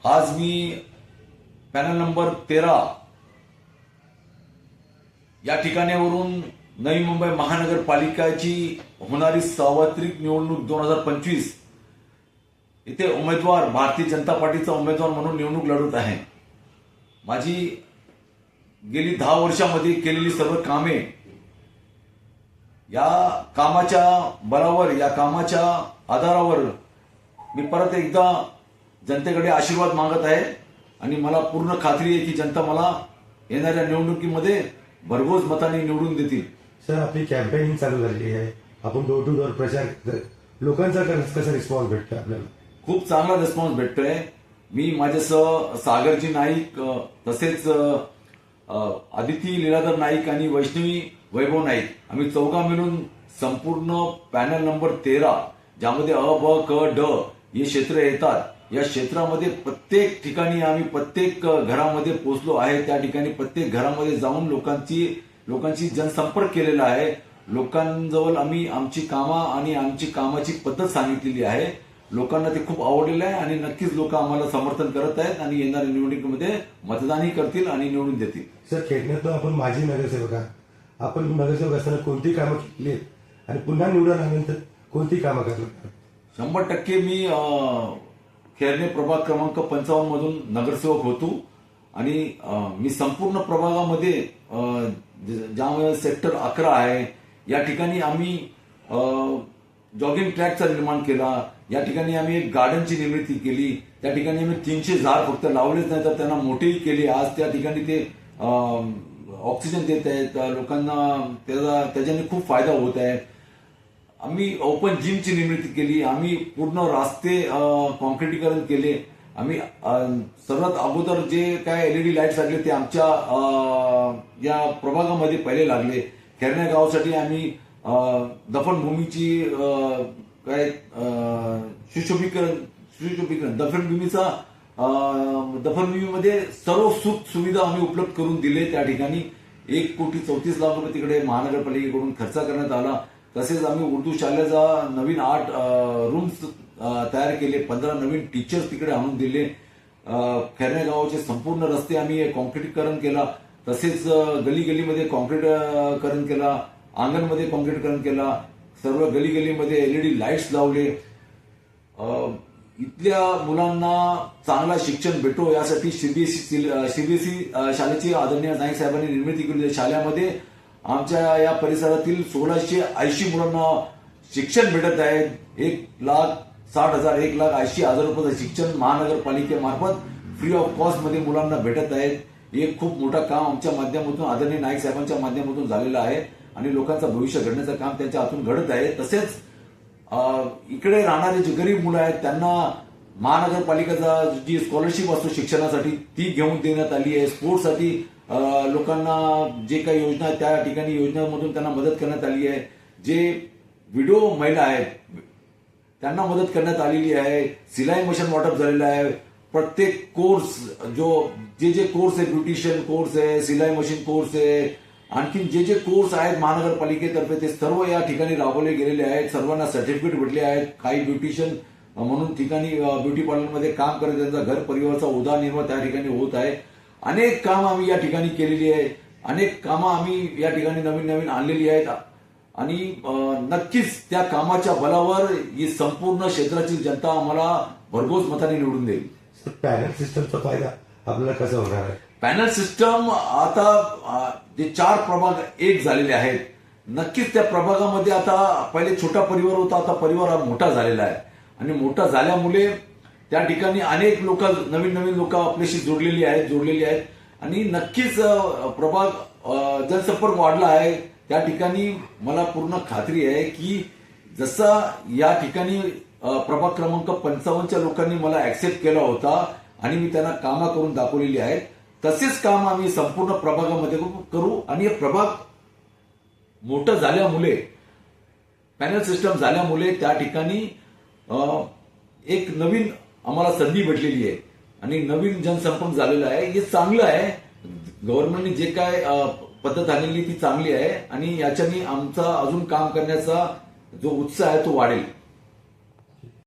आज मी panel number 13 या ठिकाणावरून नवी मुंबई महानगरपालिकाची होणारी सार्वत्रिक निवडणूक 2025 इथे उमेदवार भारतीय जनता पार्टीचा उमेदवार म्हणून निवडणूक लढवत आहे। माझी गेली 10 वर्षांमध्ये केलेली सर्व कामे, या कामाच्या बळावर, या कामाच्या आधारावर मी परत एकदा जनतेकडे आशीर्वाद मागत आहे आणि मला पूर्ण खात्री आहे की जनता मला येणाऱ्या निवडणुकीमध्ये भरघोस मताने निवडून देतील। सर, आपली कॅम्पेनिंग चालू झालेली आहे, आपण डोर टू डोर प्रचार, लोकांचा कसा रिस्पॉन्स भेटतोय आपल्याला? खूप चांगला रिस्पॉन्स भेटतोय। मी माझ्यासह सागरजी नाईक, तसेच आदिती लीलाधर नाईक आणि वैष्णवी वैभव नाईक, आम्ही चौघा मिळून संपूर्ण पॅनल नंबर 13 ज्यामध्ये अ, ब, क, ड हे क्षेत्र येतात, या क्षेत्रामध्ये प्रत्येक ठिकाणी आम्ही प्रत्येक घरामध्ये पोहोचलो आहे। त्या ठिकाणी प्रत्येक घरामध्ये जाऊन लोकांची जनसंपर्क केलेला आहे। लोकांजवळ आम्ही आमची कामं आणि आमची कामाची पद्धत सांगितलेली आहे। लोकांना ते खूप आवडलेलं आहे आणि नक्कीच लोक आम्हाला समर्थन करत आहेत आणि येणाऱ्या निवडणुकीमध्ये मतदानही करतील आणि निवडून देतील। सर, खेळण्यात आपण माजी नगरसेवक आहात, आपण नगरसेवक असताना कोणती कामं केली आणि पुन्हा निवडून आल्यानंतर कोणती कामं करणार? 100% मी खेळणे प्रभाग क्रमांक 55 मधून नगरसेवक होतो आणि मी संपूर्ण प्रभागामध्ये ज्यामध्ये सेक्टर 11 आहे या ठिकाणी आम्ही जॉगिंग ट्रॅकचा निर्माण केला। या ठिकाणी आम्ही एक गार्डनची निर्मिती केली। त्या ठिकाणी आम्ही 300 झाड फक्त लावलेच नाही तर त्यांना मोठेही केले। आज त्या ठिकाणी ते ऑक्सिजन देत आहेत लोकांना, त्याच्याने खूप फायदा होत आहे। आम्ही ओपन जिमची निर्मिती केली, आम्ही पूर्ण रस्ते कॉन्क्रिटीकरण केले। आम्ही सर्वात अगोदर जे काय LED लाईट्स लागले ते आमच्या या प्रभागामध्ये पहिले लागले। खेरण्या गावासाठी आम्ही दफनभूमीची काय सुशोभीकरण दफनभूमीमध्ये सर्व सुख सुविधा आम्ही उपलब्ध करून दिले। त्या ठिकाणी 1,34,00,000 रुपये तिकडे महानगरपालिकेकडून खर्च करण्यात आला। तसेच आम्ही उर्दू शाळेचा नवीन 8 रूम्स तयार केले, 15 नवीन टीचर्स तिकडे आणून दिले। खेरण्या गावाचे संपूर्ण रस्ते आम्ही कॉन्क्रिटीकरण केला, तसेच गली गलीमध्ये कॉन्क्रीटीकरण केला, अंगणमध्ये कॉन्क्रीटीकरण केला, सर्व गली गलीमध्ये LED लाईट्स लावले। इथल्या मुलांना चांगला शिक्षण भेटो यासाठी सीबीएसई शाळेची आदरणीय नाईक साहेबांनी निर्मिती केली। शाळेमध्ये आमच्या या परिसरातील 1680 मुलांना शिक्षण भेटत आहे। 1,60,000 1,80,000 रुपयाचं शिक्षण महानगरपालिकेमार्फत फ्री ऑफ कॉस्ट मध्ये मुलांना भेटत आहे। एक खूप मोठा काम आमच्या माध्यमातून आदरणीय नाईक साहेबांच्या माध्यमातून झालेलं आहे आणि लोकांचं भविष्य घडण्याचं काम त्यांच्या हातून घडत आहे। तसेच इकडे राहणारे जे गरीब मुलं आहेत त्यांना महानगरपालिकेचा जी स्कॉलरशिप असतो शिक्षणासाठी ती घेऊन देण्यात आली आहे। स्पोर्ट्ससाठी लोकांना जे काही योजना आहेत त्या ठिकाणी योजनांमधून त्यांना मदत करण्यात आली आहे। जे विडो महिला आहेत त्यांना मदत करण्यात आलेली आहे। सिलाई मशीन वाटप झालेलं आहे। प्रत्येक कोर्स जे कोर्स आहे, ब्युटिशियन कोर्स आहे, सिलाई मशीन कोर्स आहे, आणखी जे कोर्स आहेत महानगरपालिकेतर्फे ते सर्व या ठिकाणी राबवले गेलेले आहेत। सर्वांना सर्टिफिकेट भेटले आहेत। काही ब्युटिशियन म्हणून ठिकाणी ब्युटी पार्लरमध्ये काम करत त्यांचा घर परिवाराचा उदरनिर्वाह त्या ठिकाणी होत आहे। अनेक कामं आम्ही या ठिकाणी केलेली आहे, अनेक कामं आम्ही या ठिकाणी नवीन आणलेली आहेत आणि नक्कीच त्या कामाच्या बलावर ही संपूर्ण क्षेत्राची जनता आम्हाला भरघोस मताने निवडून देईल। पॅनल सिस्टमचा फायदा आपल्याला कसा होणार आहे? पॅनल सिस्टम आता जे 4 प्रभाग एक झालेले आहेत, नक्कीच त्या प्रभागामध्ये आता पहिले छोटा परिवार होता, आता परिवार हा मोठा झालेला आहे आणि मोठा झाल्यामुळे त्या ठिकाणी अनेक लोक, नवीन लोक आपल्याशी जोडलेली आहेत आणि नक्कीच प्रभाग जनसंपर्क वाढला आहे। त्या ठिकाणी मला पूर्ण खात्री आहे की जसा या ठिकाणी प्रभाग क्रमांक 55च्या लोकांनी मला ऍक्सेप्ट केला होता आणि मी त्यांना कामं करून दाखवलेली आहेत, तसेच काम आम्ही संपूर्ण प्रभागामध्ये करू आणि हे प्रभाग मोठं झाल्यामुळे, पॅनल सिस्टम झाल्यामुळे त्या ठिकाणी एक नवीन आम्हाला संधी भेटलेली आहे आणि नवीन जनसंपर्क झालेला आहे। हे चांगलं आहे। गव्हर्नमेंटने जे काय पद्धत आणलेली ती चांगली आहे आणि याच्याने आमचा अजून काम करण्याचा जो उत्साह आहे तो वाढेल।